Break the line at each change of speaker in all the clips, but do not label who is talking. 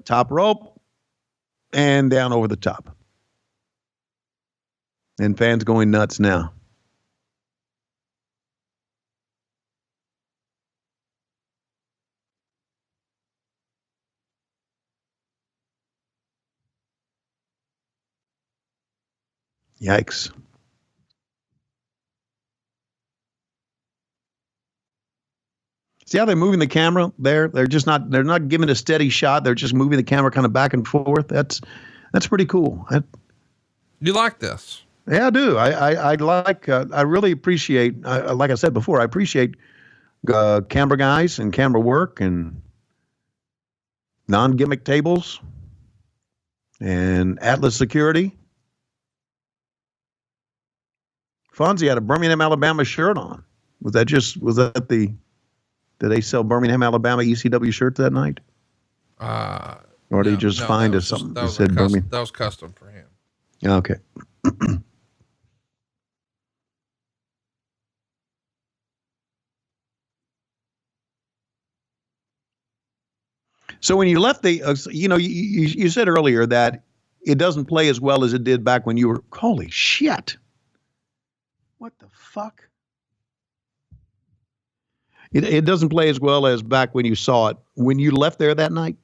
top rope and down over the top. And fans going nuts now. Yikes. See how they're moving the camera there? They're not giving a steady shot. They're just moving the camera kind of back and forth. That's pretty cool.
You like this?
Yeah, I do. I really appreciate, like I said before, I appreciate camera guys and camera work and non-gimmick tables and Atlas Security. Fonzie had a Birmingham, Alabama shirt on. Did they sell Birmingham, Alabama ECW shirts that night? Or did he just find us something that said Birmingham?
That was custom for him.
Okay. So when you left you said earlier that it doesn't play as well as it did back when you were, holy shit. What the fuck? It doesn't play as well as back when you saw it. When you left there that night,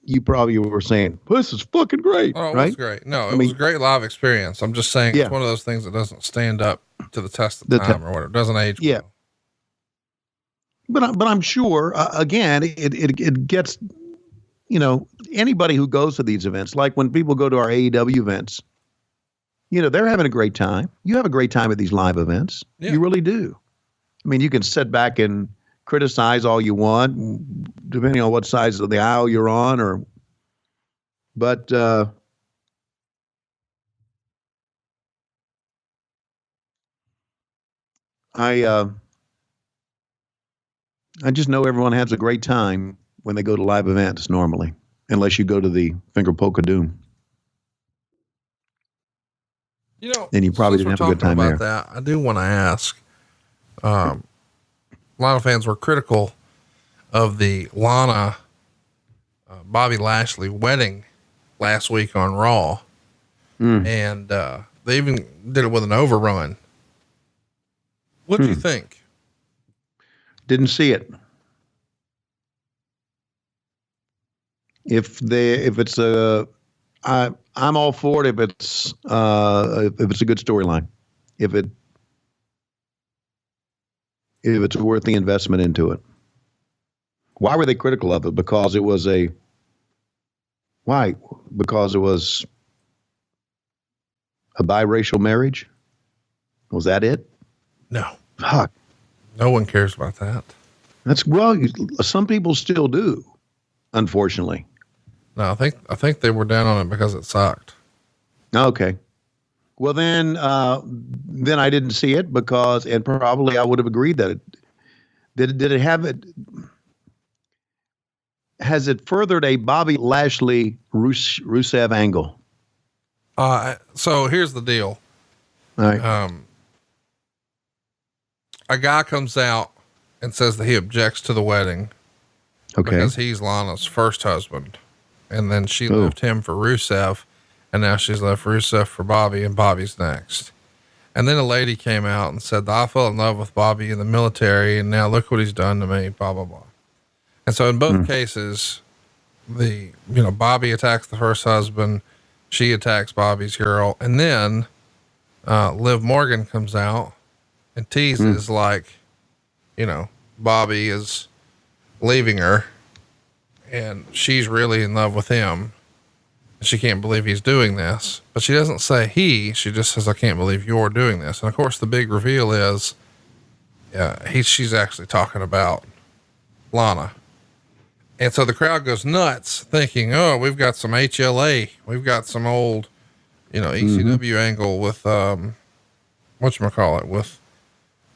you probably were saying, this is fucking great.
Oh, it
right?
was great. No, it was a great live experience. I'm just saying it's one of those things that doesn't stand up to the test of time or whatever. It doesn't age well.
But I'm sure, again, it gets, anybody who goes to these events, like when people go to our AEW events, they're having a great time. You have a great time at these live events. Yeah. You really do. I mean, you can sit back and criticize all you want, depending on what size of the aisle you're on, but I just know everyone has a great time when they go to live events normally, unless you go to the Finger Poke of Doom. And you probably didn't have a good time there.
That, I do want to ask, a lot of fans were critical of the Lana, Bobby Lashley wedding last week on Raw. And, they even did it with an overrun. What do you think?
Didn't see it. I'm all for it if it's a good storyline. If it's worth the investment into it. Why were they critical of it? Because it was a biracial marriage? Was that it?
No.
Fuck.
No one cares about that.
Some people still do, unfortunately.
No, I think they were down on it because it sucked.
Okay. Well, then I didn't see it and probably I would have agreed that did it have it? Has it furthered a Bobby Lashley Rusev angle?
So here's the deal.
All right.
A guy comes out and says that he objects to the wedding.
Okay.
Because he's Lana's first husband. And then she left him for Rusev. And now she's left Rusev for Bobby, and Bobby's next. And then a lady came out and said, I fell in love with Bobby in the military, and now look what he's done to me, blah, blah, blah. And so in both cases, Bobby attacks the first husband, she attacks Bobby's girl. And then, Liv Morgan comes out and teases Bobby is leaving her and she's really in love with him. She can't believe he's doing this, but she doesn't say she just says, I can't believe you're doing this. And of course the big reveal is, she's actually talking about Lana. And so the crowd goes nuts thinking, oh, we've got some HLA. We've got some old, ECW angle with, with,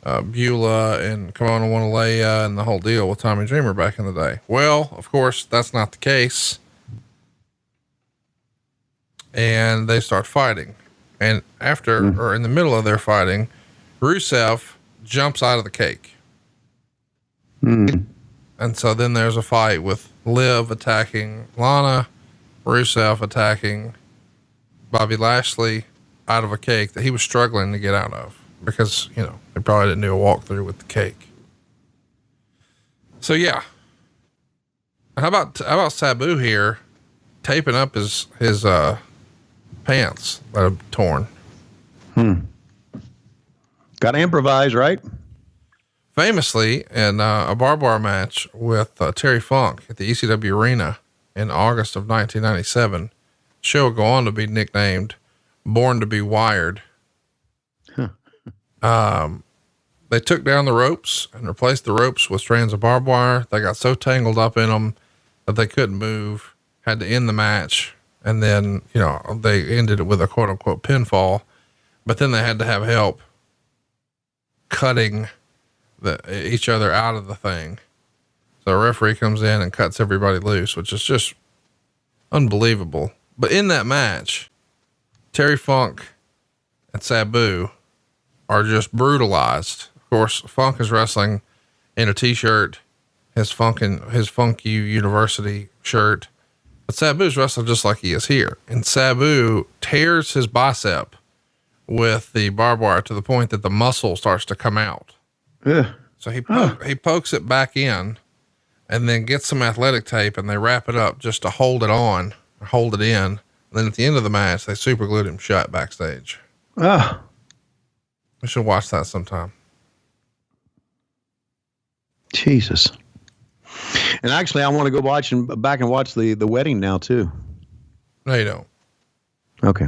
Beulah and Kimona Wanalea and the whole deal with Tommy Dreamer back in the day. Well, of course that's not the case. And they start fighting. And or in the middle of their fighting, Rusev jumps out of the cake. And so then there's a fight with Liv attacking Lana Rusev attacking Bobby Lashley out of a cake that he was struggling to get out of because, you know, they probably didn't do a walkthrough with the cake. So yeah. How about Sabu here taping up his pants that are torn?
Got to improvise, right?
Famously, in a barbed wire match with Terry Funk at the ECW Arena in August of 1997, show would go on to be nicknamed Born to be Wired. They took down the ropes and replaced the ropes with strands of barbed wire. They got so tangled up in them that they couldn't move, had to end the match. And then, you know, they ended it with a quote unquote pinfall, but then they had to have help cutting each other out of the thing. So a referee comes in and cuts everybody loose, which is just unbelievable. But in that match, Terry Funk and Sabu are just brutalized. Of course, Funk is wrestling in a t-shirt, his Funk You University shirt, but Sabu's wrestling just like he is here. And Sabu tears his bicep with the barbed wire to the point that the muscle starts to come out.
Yeah.
So he pokes it back in and then gets some athletic tape and they wrap it up just to hold it on, or hold it in. And then at the end of the match, they super glued him shut backstage.
Ah.
We should watch that sometime.
Jesus. And actually, I want to go back and watch the wedding now too.
No, you don't.
Okay.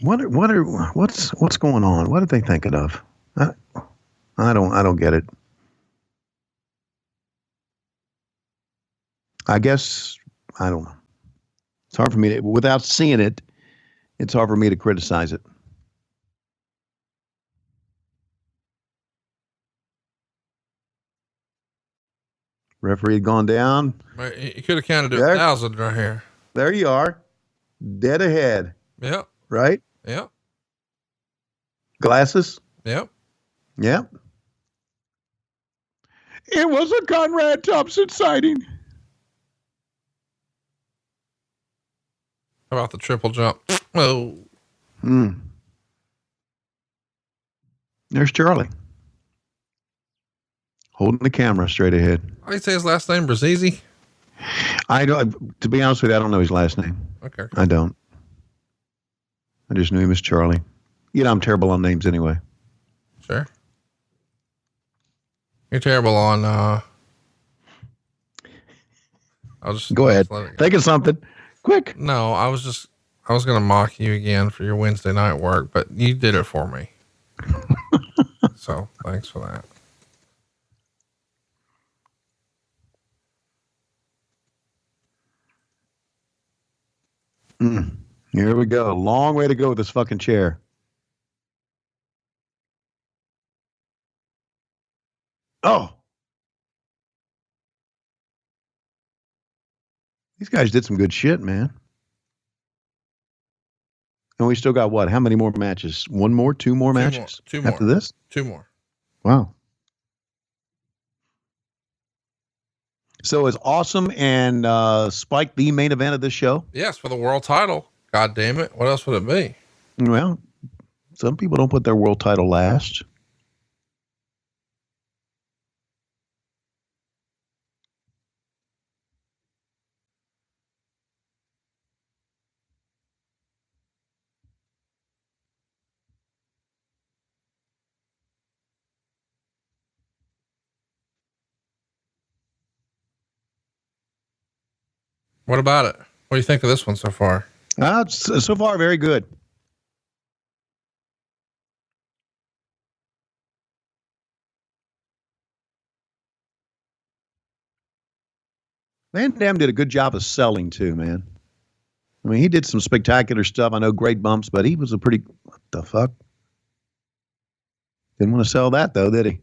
What's going on? What are they thinking of? I don't get it. I guess I don't know. It's hard for me to, without seeing it. It's hard for me to criticize it. Referee had gone down.
You could have counted to 1,000 right here.
There you are. Dead ahead.
Yep.
Right?
Yep.
Glasses?
Yep.
Yep. It was a Conrad Thompson sighting.
How about the triple jump? Oh.
There's Charlie. Holding the camera straight ahead.
How do you say his last name? Brazizi?
I don't, to be honest with you, I don't know his last name.
Okay.
I don't. I just knew him as Charlie. You know, I'm terrible on names anyway.
Sure. You're terrible on, I'll just
go ahead. Think of something quick.
No, I was going to mock you again for your Wednesday night work, but you did it for me. So thanks for that.
Here we go. Long way to go with this fucking chair. Oh. These guys did some good shit, man. And we still got what? How many more matches? One more? Two more matches?
Two more.
After this?
Two more.
Wow. So is Awesome and Spike the main event of this show?
Yes, for the world title. God damn it. What else would it be?
Well, some people don't put their world title last.
What about it? What do you think of this one so far?
So far, very good. Van Dam did a good job of selling too, man. I mean, he did some spectacular stuff. I know great bumps, but he was a pretty, what the fuck? Didn't want to sell that though, did he?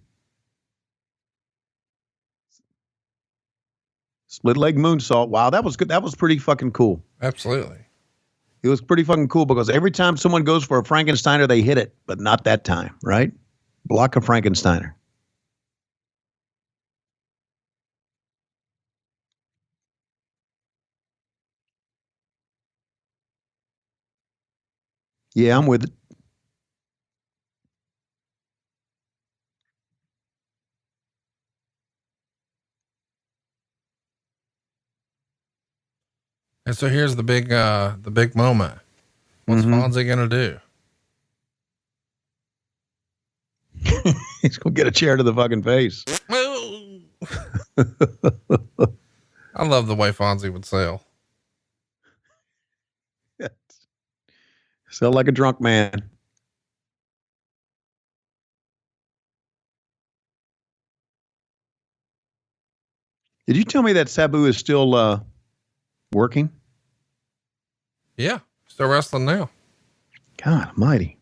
Split leg moonsault. Wow, that was good. That was pretty fucking cool.
Absolutely.
It was pretty fucking cool because every time someone goes for a Frankensteiner, they hit it, but not that time, right? Block a Frankensteiner. Yeah, I'm with it.
And so here's the big moment. What's Fonzie going to
do? He's going to get a chair to the fucking face.
I love the way Fonzie would sell.
Sell like a drunk man. Did you tell me that Sabu is still working?
Yeah, still wrestling now.
God almighty.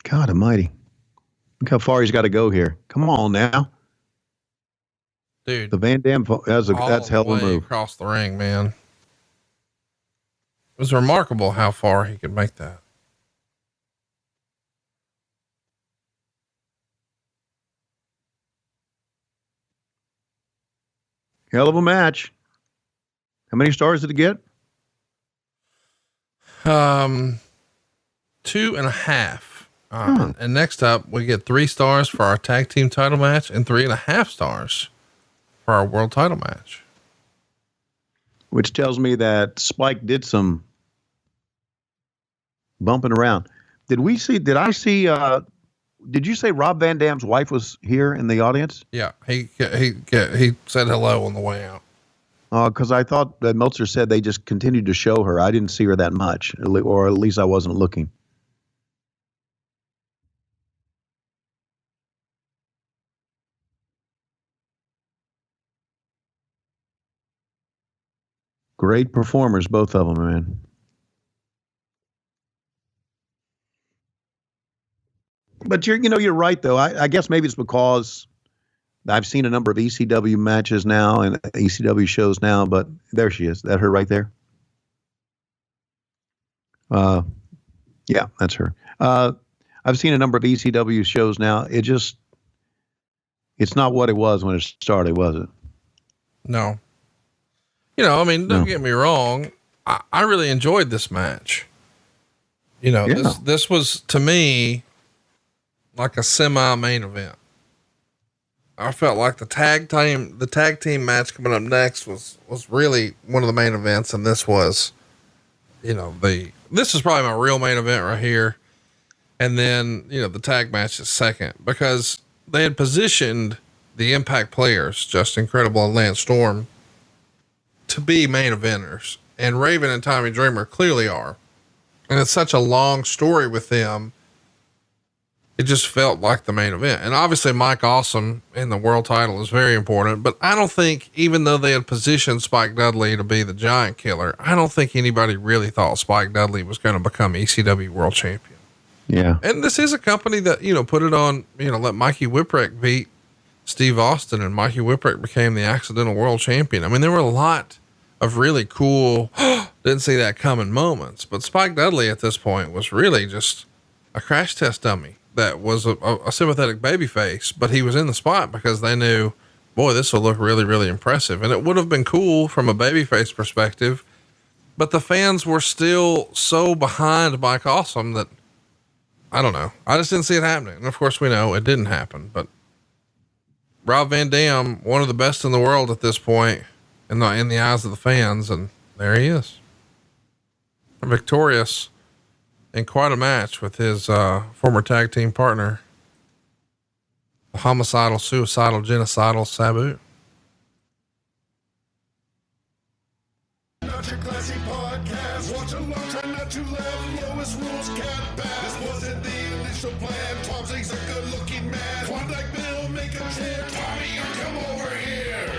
God almighty. Look how far he's got to go here. Come on now.
Dude.
The Van Dam, that's hell of a move.
Across the ring, man. It was remarkable how far he could make that.
Hell of a match. How many stars did it get?
2.5. And next up, we get 3 stars for our tag team title match and 3.5 stars for our world title match.
Which tells me that Spike did some bumping around. Did you say Rob Van Dam's wife was here in the audience?
Yeah. He said hello on the way out.
Cause I thought that Meltzer said they just continued to show her. I didn't see her that much, or at least I wasn't looking. Great performers, both of them, man. But you're right though. I guess maybe it's because I've seen a number of ECW matches now and ECW shows now, but there she is. That her right there? Yeah, that's her. I've seen a number of ECW shows now. It's not what it was when it started, was it?
No. Don't get me wrong. I really enjoyed this match. This was to me like a semi-main event. I felt like the tag team match coming up next was really one of the main events. And this was, this is probably my real main event right here. And then, the tag match is second because they had positioned the Impact players, Just Incredible and Lance Storm, to be main eventers, and Raven and Tommy Dreamer clearly are. And it's such a long story with them. It just felt like the main event. And obviously Mike Awesome in the world title is very important, but I don't think, even though they had positioned Spike Dudley to be the giant killer, I don't think anybody really thought Spike Dudley was going to become ECW world champion.
Yeah.
And this is a company that, put it on, let Mikey Whipwreck beat Steve Austin, and Mikey Whipwreck became the accidental world champion. I mean, there were a lot of really cool, didn't see that coming moments, but Spike Dudley at this point was really just a crash test dummy that was a sympathetic baby face, but he was in the spot because they knew, boy, this will look really, really impressive. And it would have been cool from a babyface perspective, but the fans were still so behind Mike Awesome that I don't know. I just didn't see it happening. And of course we know it didn't happen, but Rob Van Dam, one of the best in the world at this point in the eyes of the fans. And there he is, victorious in quite a match with his former tag team partner, the homicidal, suicidal, genocidal Sabu. Not your classy podcast. Watch along, try not to laugh. Lowest rules can't pass. This wasn't the initial plan. Tom Zigg's a good looking man. Klondike Bill, make a chant. Tommy, you come over here.